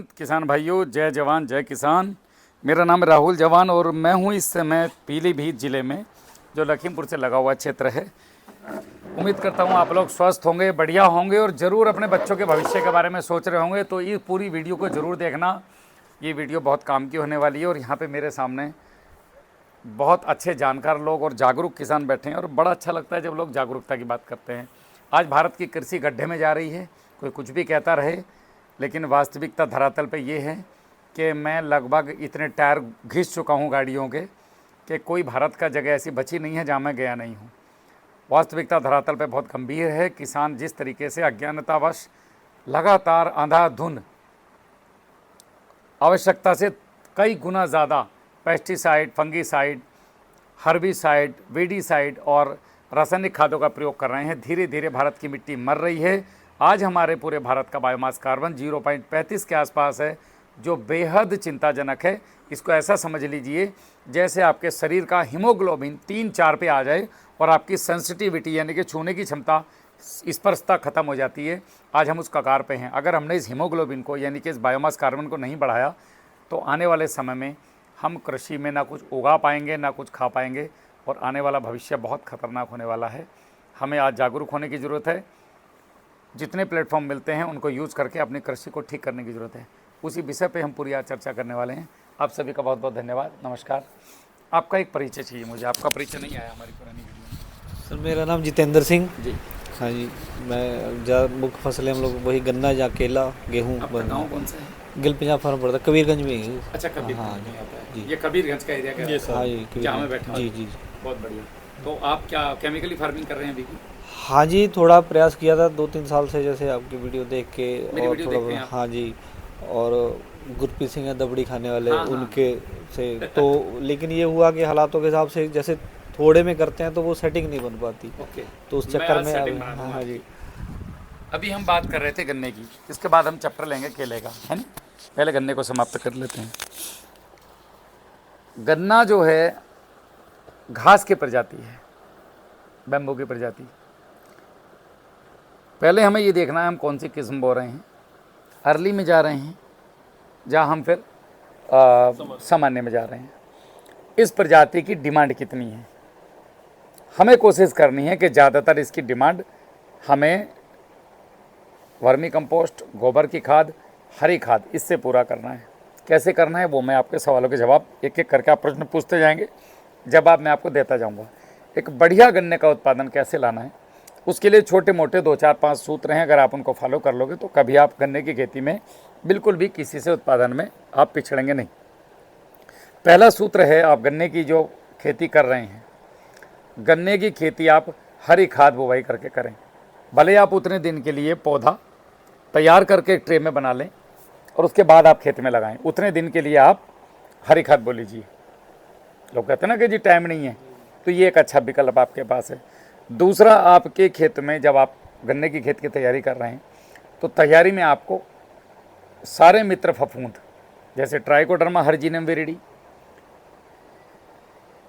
हिंद किसान भाइयों, जय जवान जय किसान। मेरा नाम राहुल जवान और मैं हूं इस समय पीलीभीत ज़िले में, जो लखीमपुर से लगा हुआ क्षेत्र है। उम्मीद करता हूं आप लोग स्वस्थ होंगे, बढ़िया होंगे और ज़रूर अपने बच्चों के भविष्य के बारे में सोच रहे होंगे। तो ये पूरी वीडियो को ज़रूर देखना, ये वीडियो बहुत काम की होने वाली है। और यहाँ पर मेरे सामने बहुत अच्छे जानकार लोग और जागरूक किसान बैठे हैं और बड़ा अच्छा लगता है जब लोग जागरूकता की बात करते हैं। आज भारत की कृषि गड्ढे में जा रही है, कोई कुछ भी कहता रहे, लेकिन वास्तविकता धरातल पे ये है कि मैं लगभग इतने टायर घिस चुका हूँ गाड़ियों के कि कोई भारत का जगह ऐसी बची नहीं है जहाँ मैं गया नहीं हूँ। वास्तविकता धरातल पे बहुत गंभीर है। किसान जिस तरीके से अज्ञानतावश लगातार अंधाधुंध आवश्यकता से कई गुना ज़्यादा पेस्टिसाइड, फंगीसाइड, हर्बिसाइड, वीडीसाइड और रासायनिक खादों का प्रयोग कर रहे हैं, धीरे धीरे भारत की मिट्टी मर रही है। आज हमारे पूरे भारत का बायोमास कार्बन 0.35 के आसपास है, जो बेहद चिंताजनक है। इसको ऐसा समझ लीजिए जैसे आपके शरीर का हीमोग्लोबिन 3-4 पे आ जाए और आपकी सेंसिटिविटी यानी कि छूने की क्षमता, स्पर्शता खत्म हो जाती है। आज हम उस कगार पे हैं। अगर हमने इस हीमोग्लोबिन को यानी कि इस बायोमास कार्बन को नहीं बढ़ाया तो आने वाले समय में हम कृषि में ना कुछ उगा पाएंगे, ना कुछ खा पाएंगे और आने वाला भविष्य बहुत खतरनाक होने वाला है। हमें आज जागरूक होने की ज़रूरत है। जितने प्लेटफॉर्म मिलते हैं उनको यूज़ करके अपनी कृषि को ठीक करने की ज़रूरत है। उसी विषय पे हम पूरी आज चर्चा करने वाले हैं। आप सभी का बहुत बहुत धन्यवाद। नमस्कार। आपका एक परिचय चाहिए मुझे, आपका परिचय नहीं आया हमारी पुरानी वीडियो में। सर मेरा नाम जितेंद्र सिंह जी। हाँ जी। मैं ज़्यादा मुख्य फसलें हम लोग वही गन्ना या केला, गेहूँ। आपका गाँव कौन सा है? गिल पंजाब फार्म पड़ता है, कबीरगंज में ही। अच्छा, कबीरगंज हाँ में आता है। जी। ये कबीरगंज का एरिया का? हाँ जी, जहाँ मैं बैठा हूँ। जी जी। बहुत बढ़िया। तो आप क्या केमिकली फार्मिंग कर रहे हैं अभी की? हाँ जी, थोड़ा प्रयास किया था 2-3 साल से, जैसे आपकी वीडियो देख के। मेरी और वीडियो देखते हैं थोड़ा आप? हाँ जी। और गुरप्रीत सिंह है दबड़ी खाने वाले, हाँ, हाँ। उनके से तो लेकिन ये हुआ कि हालातों के हिसाब से जैसे थोड़े में करते हैं तो वो सेटिंग नहीं बन पाती। ओके। तो उस मैं चक्कर आज में setting बना दूंगा हाँ जी। अभी हम बात कर रहे थे गन्ने की, इसके बाद हम चैप्टर लेंगे केले का, है ना? पहले गन्ने को समाप्त कर लेते हैं। गन्ना जो है घास की प्रजाति है, बैम्बू की प्रजाति। पहले हमें ये देखना है हम कौन सी किस्म बो रहे हैं। अर्ली में जा रहे हैं जहाँ हम फिर सामान्य में जा रहे हैं। इस प्रजाति की डिमांड कितनी है? हमें कोशिश करनी है कि ज़्यादातर इसकी डिमांड हमें वर्मी कंपोस्ट, गोबर की खाद, हरी खाद, इससे पूरा करना है। कैसे करना है वो मैं आपके सवालों के जवाब एक एक करके आप प्रश्न पूछते जाएंगे, जवाब मैं आपको देता जाऊंगा। एक बढ़िया गन्ने का उत्पादन कैसे लाना है, उसके लिए छोटे मोटे 2-4-5 सूत्र हैं। अगर आप उनको फॉलो कर लोगे तो कभी आप गन्ने की खेती में बिल्कुल भी किसी से उत्पादन में आप पिछड़ेंगे नहीं। पहला सूत्र है, आप गन्ने की जो खेती कर रहे हैं, गन्ने की खेती आप हरी खाद बुवाई करके करें। भले आप उतने दिन के लिए पौधा तैयार करके एक ट्रे में बना लें और उसके बाद आप खेत में लगाएं। उतने दिन के लिए आप हरी खाद बो लीजिए। लोग कहते हैं ना कि जी टाइम नहीं है, तो ये एक अच्छा विकल्प आपके पास है। दूसरा, आपके खेत में जब आप गन्ने की खेत की तैयारी कर रहे हैं तो तैयारी में आपको सारे मित्र फफूंद जैसे ट्राइकोडर्मा हर्जिनम विरिडी,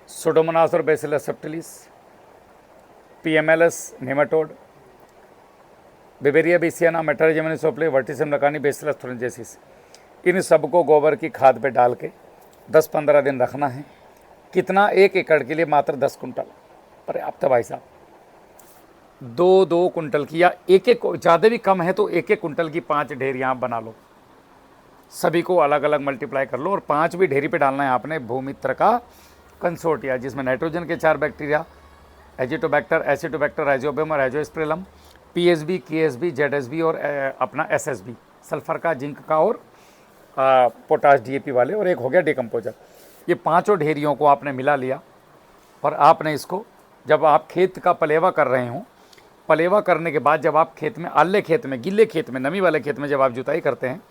सुडोमोनास और Bacillus subtilis, PMLS nematode, Beauveria bassiana, Metarhizium anisopliae, Verticillium lecanii, Bacillus thuringiensis, इन सबको गोबर की खाद पे डाल के 10-15 दिन रखना है। कितना? 1 एकड़ के लिए मात्र 10 कुंटल पर्याप्त है भाई साहब। 2-2 कुंटल की या एक ज़्यादा भी कम है तो 1-1 कुंटल की 5 ढेरियाँ आप बना लो। सभी को अलग अलग मल्टीप्लाई कर लो और 5 भी ढेरी पे डालना है आपने भूमित्र का कंसोर्टिया, जिसमें नाइट्रोजन के 4 बैक्टीरिया, एजिटोबैक्टर, एसिटोबैक्टर, राइजोबियम और राइजोस्पेरलम, पीएसबी, केएसबी, जेडएसबी और अपना एसएसबी, सल्फर का, जिंक का और पोटाश डीएपी वाले, और एक हो गया डिकम्पोजर। ये 5 ढेरियों को आपने मिला लिया और आपने इसको, जब आप खेत का पलेवा कर रहे हों, पलेवा करने के बाद जब आप खेत में, आले खेत में, गिले खेत में, नमी वाले खेत में जब आप जुताई करते हैं,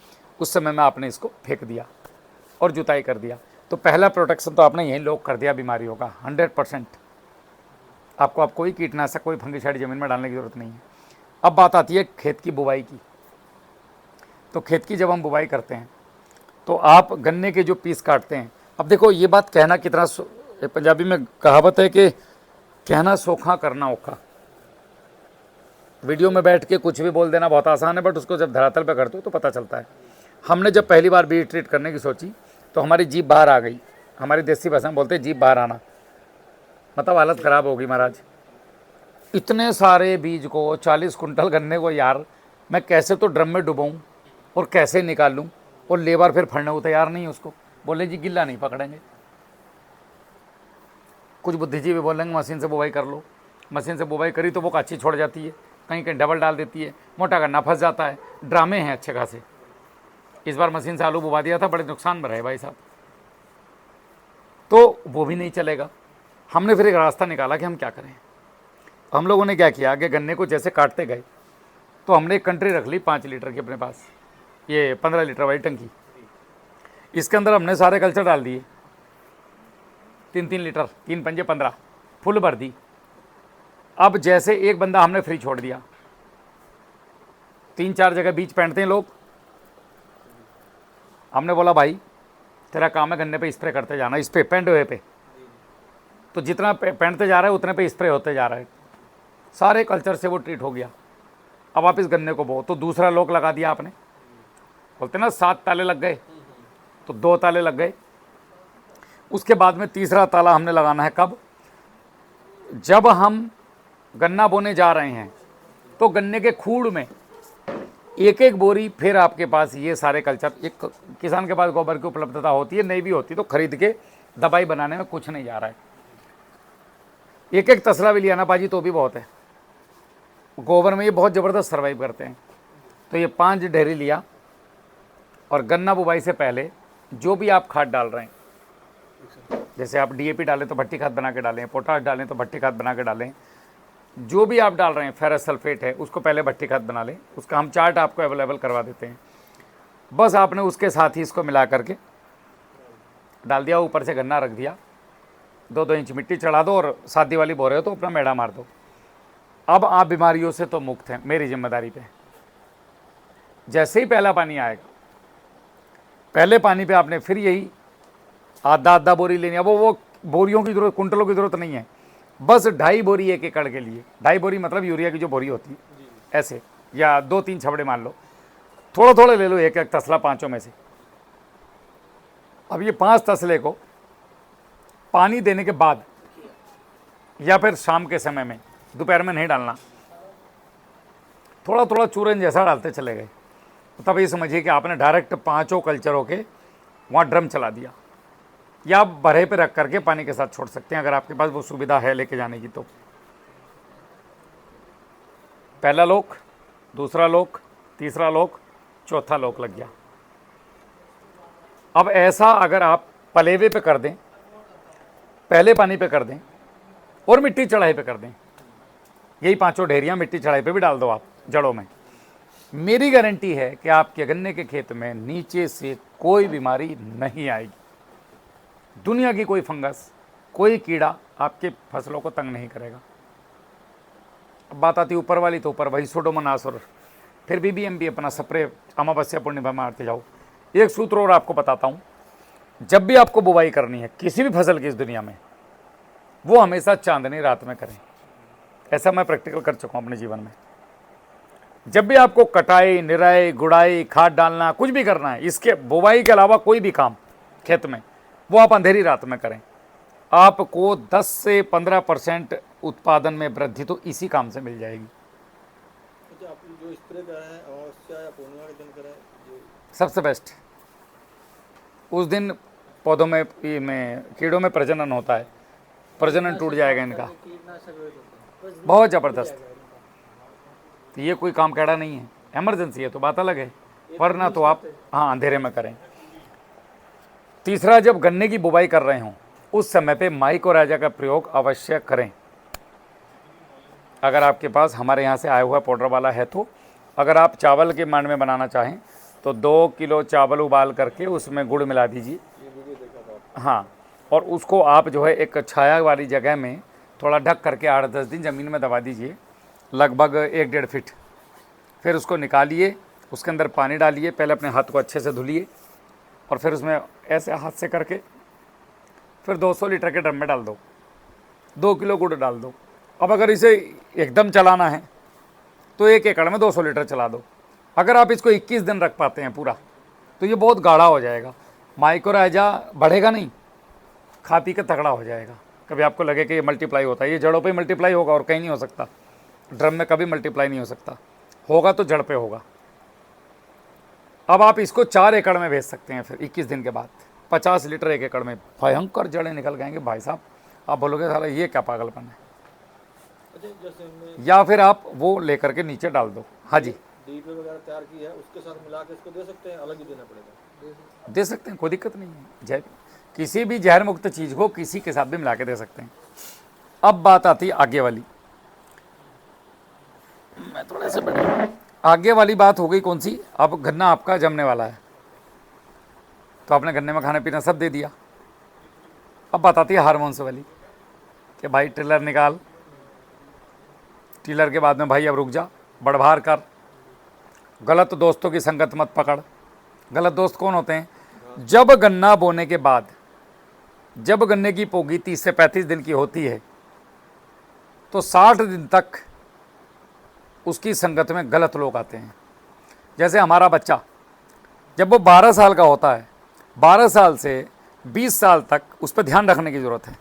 उस समय में आपने इसको फेंक दिया और जुताई कर दिया। तो पहला प्रोटेक्शन तो आपने यही लॉक कर दिया बीमारियों का 100%। आपको अब कोई कीटनाशक, कोई फंगिसाइड ज़मीन में डालने की ज़रूरत नहीं है। अब बात आती है खेत की बुवाई की। तो खेत की जब हम बुवाई करते हैं तो आप गन्ने के जो पीस काटते हैं, अब देखो ये बात कहना कितना, पंजाबी में कहावत है कि कहना सोखा करना औखा। वीडियो में बैठ के कुछ भी बोल देना बहुत आसान है, बट उसको जब धरातल पे करते हो तो पता चलता है। हमने जब पहली बार बीज ट्रीट करने की सोची तो हमारी जीभ बाहर आ गई। हमारी देसी भाषा में बोलते हैं जीभ बाहर आना, मतलब हालत ख़राब होगी महाराज। इतने सारे बीज को, 40 कुंटल गन्ने को यार मैं कैसे तो ड्रम में डुबाऊँ और कैसे निकाल लूँ, और लेबर फिर फड़ने को तैयार नहीं है उसको, बोले जी गिल्ला नहीं पकड़ेंगे। कुछ बुद्धिजीवी बोलेंगे मशीन से बुवाई कर लो, मशीन से बुवाई करी तो वो काची छोड़ जाती है, कहीं कहीं डबल डाल देती है, मोटा गन्ना फंस जाता है। ड्रामे हैं अच्छे खासे। इस बार मशीन से आलू बुवा दिया था, बड़े नुकसान में रहे भाई साहब, तो वो भी नहीं चलेगा। हमने फिर एक रास्ता निकाला कि हम क्या करें। हम लोगों ने क्या किया कि गन्ने को जैसे काटते गए तो हमने एक कंट्री रख ली 5 लीटर की अपने पास, ये 15 लीटर वाली टंकी। इसके अंदर हमने सारे कल्चर डाल दिए, 3-3 लीटर, 3 पंजे 15 फुल भर दी। अब जैसे एक बंदा हमने फ्री छोड़ दिया, 3-4 जगह बीज पहनते हैं लोग, हमने बोला भाई तेरा काम है गन्ने पे स्प्रे करते जाना, इस पे पेंट हुए पे, तो जितना पहनते जा रहा है उतने पे स्प्रे होते जा रहा है। सारे कल्चर से वो ट्रीट हो गया। अब आप इस गन्ने को बो, तो दूसरा लोक लगा दिया आपने, बोलते ना 7 ताले लग गए, तो 2 ताले लग गए। उसके बाद में तीसरा ताला हमने लगाना है कब, जब हम गन्ना बोने जा रहे हैं तो गन्ने के खूड़ में एक एक बोरी, फिर आपके पास ये सारे कल्चर, एक किसान के पास गोबर की उपलब्धता होती है, नहीं भी होती तो खरीद के दवाई बनाने में कुछ नहीं जा रहा है। एक एक तसला भी लिया ना बाजी तो भी बहुत है, गोबर में ये बहुत ज़बरदस्त सर्वाइव करते हैं। तो ये 5 ढेरी लिया, और गन्ना बुवाई से पहले जो भी आप खाद डाल रहे हैं, जैसे आप DAP डालें तो भट्टी खाद बना के डालें, पोटाश डालें तो भट्टी खाद बना के डालें, जो भी आप डाल रहे हैं, फेरस सल्फेट है उसको पहले भट्टी खाद बना लें, उसका हम चार्ट आपको अवेलेबल करवा देते हैं। बस आपने उसके साथ ही इसको मिला करके डाल दिया, ऊपर से गन्ना रख दिया, 2-2 इंच मिट्टी चढ़ा दो, और शादी वाली बो रहे हो तो अपना मेढ़ा मार दो। अब आप बीमारियों से तो मुक्त हैं, मेरी जिम्मेदारी पे। जैसे ही पहला पानी आएगा, पहले पानी पे आपने फिर यही आधा बोरी लेनी है। वो बोरियों की जरूरत, कुंटलों की जरूरत नहीं है, बस 2.5 बोरी 1 एकड़ के लिए। 2.5 बोरी मतलब यूरिया की जो बोरी होती है, ऐसे, या 2-3 छबड़े मान लो, थोड़ा थोड़ा ले लो, एक एक तसला 5 में से। अब ये 5 तसले को पानी देने के बाद, या फिर शाम के समय में, दोपहर में नहीं डालना, थोड़ा थोड़ा चूरन जैसा डालते चले गए, तब ये समझिए कि आपने डायरेक्ट 5 कल्चरों के वहाँ ड्रम चला दिया, या आप बरहे पे रख करके पानी के साथ छोड़ सकते हैं अगर आपके पास वो सुविधा है लेके जाने की। तो पहला लोक, दूसरा लोक, तीसरा लोक, चौथा लोक लग गया। अब ऐसा अगर आप पलेवे पे कर दें, पहले पानी पे कर दें, और मिट्टी चढ़ाई पे कर दें, यही 5 ढेरियाँ मिट्टी चढ़ाई पे भी डाल दो आप जड़ों में, मेरी गारंटी है कि आपके गन्ने के खेत में नीचे से कोई बीमारी नहीं आएगी। दुनिया की कोई फंगस, कोई कीड़ा आपके फसलों को तंग नहीं करेगा। अब बात आती ऊपर वाली, तो ऊपर वही सुडोमोनास, फिर BBM अपना स्प्रे अमावस्या पूर्णिमा मारते जाओ। एक सूत्र और आपको बताता हूँ, जब भी आपको बुवाई करनी है किसी भी फसल की इस दुनिया में, वो हमेशा चांदनी रात में करें। ऐसा मैं प्रैक्टिकल कर चुका हूँ अपने जीवन में। जब भी आपको कटाई, निराई, गुड़ाई, खाद डालना, कुछ भी करना है, इसके बुवाई के अलावा कोई भी काम खेत में, वो आप अंधेरी रात में करें। आपको 10 से 15% उत्पादन में वृद्धि तो इसी काम से मिल जाएगी। अच्छा, आप जो स्प्रे कर रहे हैं अमावस्या या पूर्णिमा के दिन करें, सबसे बेस्ट। उस दिन पौधों में कीड़ों में प्रजनन होता है, प्रजनन टूट जाएगा इनका, बहुत ज़बरदस्त। तो ये कोई काम कैड़ा नहीं है, इमरजेंसी है तो बात अलग है, वरना तो आप हाँ अंधेरे में करें। तीसरा, जब गन्ने की बुवाई कर रहे हों उस समय पे माइकोराइजा का प्रयोग अवश्य करें। अगर आपके पास हमारे यहाँ से आया हुआ पाउडर वाला है तो। अगर आप चावल के मांड में बनाना चाहें तो 2 किलो चावल उबाल करके उसमें गुड़ मिला दीजिए, हाँ, और उसको आप जो है एक छाया वाली जगह में थोड़ा ढक करके 8-10 दिन ज़मीन में दबा दीजिए, लगभग 1-1.5 फीट। फिर उसको निकालिए, उसके अंदर पानी डालिए, पहले अपने हाथ को अच्छे से धुलिए, और फिर उसमें ऐसे हाथ से करके फिर 200 लीटर के ड्रम में डाल दो, 2 किलो गुड़ डाल दो। अब अगर इसे एकदम चलाना है तो 1 एकड़ में 200 लीटर चला दो। अगर आप इसको 21 दिन रख पाते हैं पूरा, तो ये बहुत गाढ़ा हो जाएगा, माइक्रोराइजा बढ़ेगा नहीं, खा पी के तगड़ा हो जाएगा। कभी आपको लगे कि ये मल्टीप्लाई होता है, ये जड़ों पे मल्टीप्लाई होगा और कहीं नहीं हो सकता। ड्रम में कभी मल्टीप्लाई नहीं हो सकता, होगा तो जड़ पे होगा। अब आप इसको 4 एकड़ में भेज सकते हैं, फिर 21 दिन के बाद 50 लीटर 1 एकड़ में, भयंकर जड़ें निकल जाएंगे भाई साहब। आप बोलोगे साला ये क्या पागलपन है। या फिर आप वो लेकर के नीचे डाल दो। हाँ जी, डीपी वगैरह तैयार की है, उसके साथ मिला के इसको दे सकते हैं, अलग ही देना पड़ेगा? दे सकते हैं, कोई दिक्कत नहीं है। जहर किसी भी जहर मुक्त चीज़ को किसी के साथ भी मिला के दे सकते हैं। अब बात आती है आगे वाली, मैं थोड़ा सा बैठा, आगे वाली बात हो गई कौन सी। अब गन्ना आपका जमने वाला है, तो आपने गन्ने में खाना पीना सब दे दिया। अब बात आती है हार्मोन्स वाली कि भाई टिलर निकाल, टिलर के बाद में भाई अब रुक जा, बढ़भार कर, गलत दोस्तों की संगत मत पकड़। गलत दोस्त कौन होते हैं? जब गन्ना बोने के बाद, जब गन्ने की पोगी 30 से 35 दिन की होती है, तो 60 दिन तक उसकी संगत में गलत लोग आते हैं। जैसे हमारा बच्चा जब वो 12 साल का होता है, 12 साल से 20 साल तक उस पर ध्यान रखने की ज़रूरत है।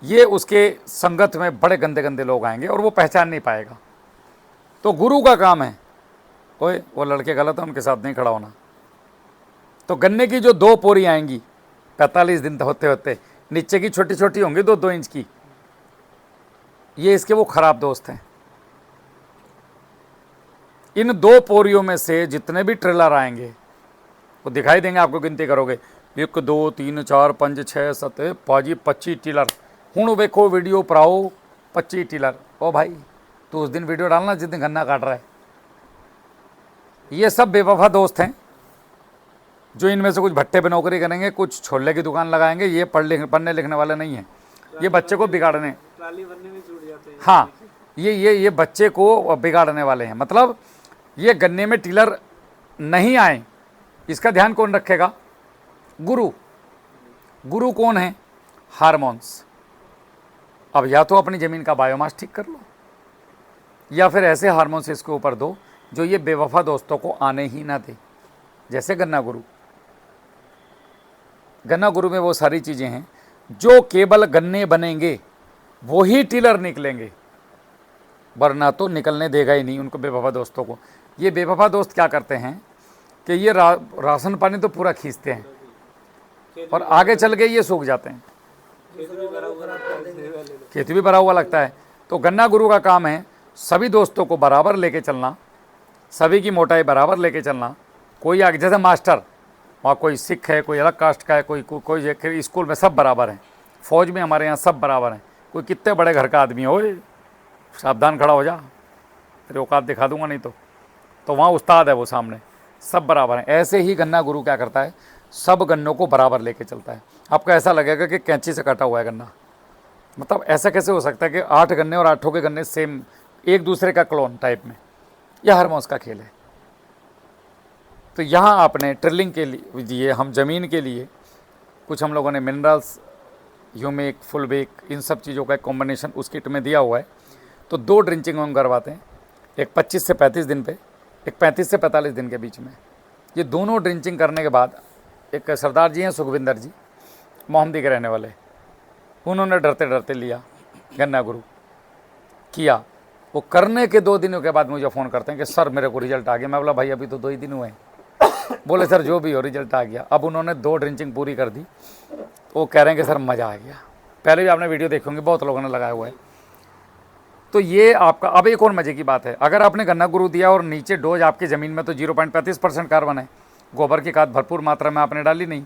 ये उसके संगत में बड़े गंदे गंदे लोग आएंगे और वो पहचान नहीं पाएगा। तो गुरु का काम है, ओए वो लड़के गलत हैं, उनके साथ नहीं खड़ा होना। तो गन्ने की जो 2 पोरी आएंगी 45 दिन होते होते, नीचे की छोटी छोटी होंगी 2-2 इंच की, ये इसके वो खराब दोस्त हैं। इन 2 पोरियों में से जितने भी ट्रेलर आएंगे वो दिखाई देंगे, आपको गिनती करोगे 1 2 3 4 5 6 7 5 25 टिलर। हूँ वेखो वीडियो भराओ 25 टिलर। ओ भाई तो उस दिन वीडियो डालना जिस दिन गन्ना काट रहा है। ये सब बेवफा दोस्त हैं, जो इनमें से कुछ भट्टे पे नौकरी करेंगे, कुछ छोले की दुकान लगाएंगे। ये पढ़ने लिखने वाले नहीं हैं, ये बच्चे को बिगाड़ने, ट्राली बनने में छूट जाते हैं। हाँ ये बच्चे को बिगाड़ने वाले हैं। मतलब ये गन्ने में टिलर नहीं आए, इसका ध्यान कौन रखेगा? गुरु। गुरु कौन है? हार्मोन्स। अब या तो अपनी ज़मीन का बायोमास ठीक कर लो, या फिर ऐसे हार्मोन्स इसके ऊपर दो जो ये बेवफा दोस्तों को आने ही ना दे। जैसे गन्ना गुरु। गन्ना गुरु में वो सारी चीज़ें हैं जो केवल गन्ने बनेंगे वही टिलर निकलेंगे, वरना तो निकलने देगा ही नहीं उनको, बेवफा दोस्तों को। ये बेवफा दोस्त क्या करते हैं कि ये राशन पानी तो पूरा खींचते हैं और आगे चल के ये सूख जाते हैं, खेती भी भरा हुआ लगता है। तो गन्ना गुरु का काम है सभी दोस्तों को बराबर लेके चलना, सभी की मोटाई बराबर लेके चलना। कोई आगे, जैसे मास्टर, वहाँ कोई सिख है, कोई अलग कास्ट का है, कोई स्कूल में सब बराबर हैं, फौज में हमारे यहाँ सब बराबर हैं। कोई कितने बड़े घर का आदमी हो, सावधान खड़ा हो जा, तेरे औकात दिखा दूंगा नहीं तो वहाँ उस्ताद है वो सामने, सब बराबर हैं। ऐसे ही गन्ना गुरु क्या करता है, सब गन्नों को बराबर लेके चलता है। आपको ऐसा लगेगा कि कैंची से कटा हुआ है गन्ना, मतलब ऐसा कैसे हो सकता है कि 8 गन्ने और 8 के गन्ने सेम, एक दूसरे का क्लोन टाइप में। यह हार्मोन्स का खेल है। तो यहाँ आपने ट्रिलिंग के लिए हम ज़मीन के लिए कुछ हम लोगों ने मिनरल्स, ह्यूमिक, फुलविक, इन सब चीज़ों का एक कॉम्बिनेशन उस किट में दिया हुआ है। तो 2 ड्रिंचिंग हम करवाते हैं, एक 25 से 35 दिन पे, एक 35 से 45 दिन के बीच में। ये दोनों ड्रिंचिंग करने के बाद एक सरदार जी हैं सुखविंदर जी, मोहम्मदी के रहने वाले, उन्होंने डरते डरते लिया गन्ना गुरु किया। वो करने के 2 दिनों के बाद मुझे फ़ोन करते हैं कि सर मेरे को रिजल्ट आ गया। मैं बोला भाई अभी तो 2 ही दिन हुए हैं। बोले सर जो भी हो रिजल्ट आ गया। अब उन्होंने 2 ड्रिंचिंग पूरी कर दी, वो कह रहे हैं कि सर मज़ा आ गया। पहले भी आपने वीडियो देखी होंगी, बहुत लोगों ने लगाया हुआ है। तो ये आपका, अब एक और मज़े की बात है, अगर आपने गन्ना गुरु दिया और नीचे डोज आपकी ज़मीन में तो 0.35% कार्बन है, गोबर की खाद भरपूर मात्रा में आपने डाली नहीं,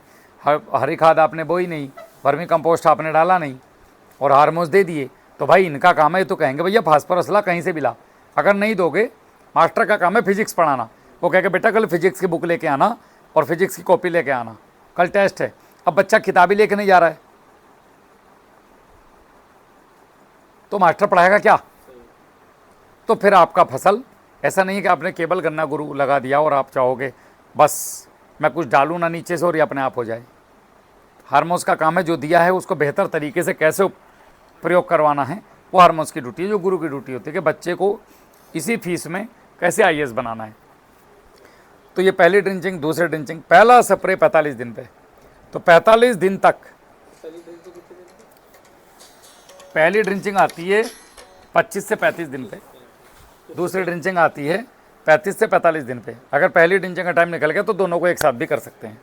हरी खाद आपने बोई नहीं, वर्मी कंपोस्ट आपने डाला नहीं, और हार्मोन्स दे दिए, तो भाई इनका काम है, तो कहेंगे भैया फास्फोरस ला कहीं से भी ला। अगर नहीं दोगे, मास्टर का काम है फिजिक्स पढ़ाना, वो कहेगा बेटा कल फिजिक्स की बुक लेके आना और फिजिक्स की कॉपी लेके आना, कल टेस्ट है। अब बच्चा किताबी लेके नहीं जा रहा है तो मास्टर पढ़ाएगा क्या? तो फिर आपका फसल ऐसा नहीं है कि आपने केवल गन्ना गुरु लगा दिया और आप चाहोगे बस मैं कुछ डालूँ ना नीचे से और ये अपने आप हो जाए। हार्मोन्स का काम है, जो दिया है उसको बेहतर तरीके से कैसे प्रयोग करवाना है, वो हार्मोन्स की ड्यूटी है। जो गुरु की ड्यूटी होती है कि बच्चे को इसी फीस में कैसे IAS बनाना है। तो ये पहली ड्रिंचिंग, दूसरी ड्रिंचिंग, पहला स्प्रे 45 दिन पे। तो 45 दिन तक पहली ड्रिंचिंग आती है 25 से 35 दिन पे, दूसरी ड्रिंचिंग आती है 35 से 45 दिन पे। अगर पहली ड्रिंचिंग का टाइम निकल गया तो दोनों को एक साथ भी कर सकते हैं।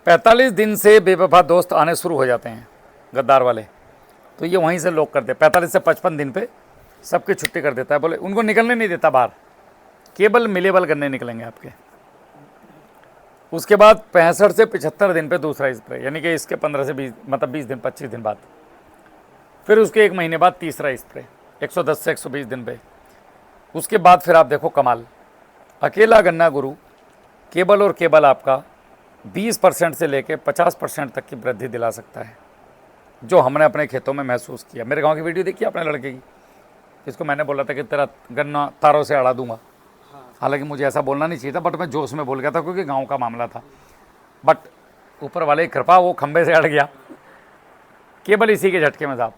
45 दिन से बेवफा दोस्त आने शुरू हो जाते हैं गद्दार वाले, तो ये वहीं से लॉक करते हैं। 45 से 55 दिन पे सबकी छुट्टी कर देता है, बोले उनको निकलने नहीं देता बाहर, केवल मिलेबल करने निकलेंगे आपके। उसके बाद 65 से 75 दिन पे दूसरा स्प्रे, यानी कि इसके 15 से 20 मतलब 20 दिन 25 दिन बाद। फिर उसके 1 महीने बाद तीसरा स्प्रे 110 से 120 दिन पे। उसके बाद फिर आप देखो कमाल, अकेला गन्ना गुरु केवल और केवल आपका 20% से लेकर 50% तक की वृद्धि दिला सकता है, जो हमने अपने खेतों में महसूस किया। मेरे गांव की वीडियो देखी अपने लड़के की, जिसको मैंने बोला था कि तेरा गन्ना तारों से अड़ा दूंगा। हालांकि मुझे ऐसा बोलना नहीं चाहिए था, बट मैं जोश में बोल गया था क्योंकि गांव का मामला था। बट ऊपर वाले की कृपा, वो खंबे से अड़ गया केवल इसी के झटके में साहब।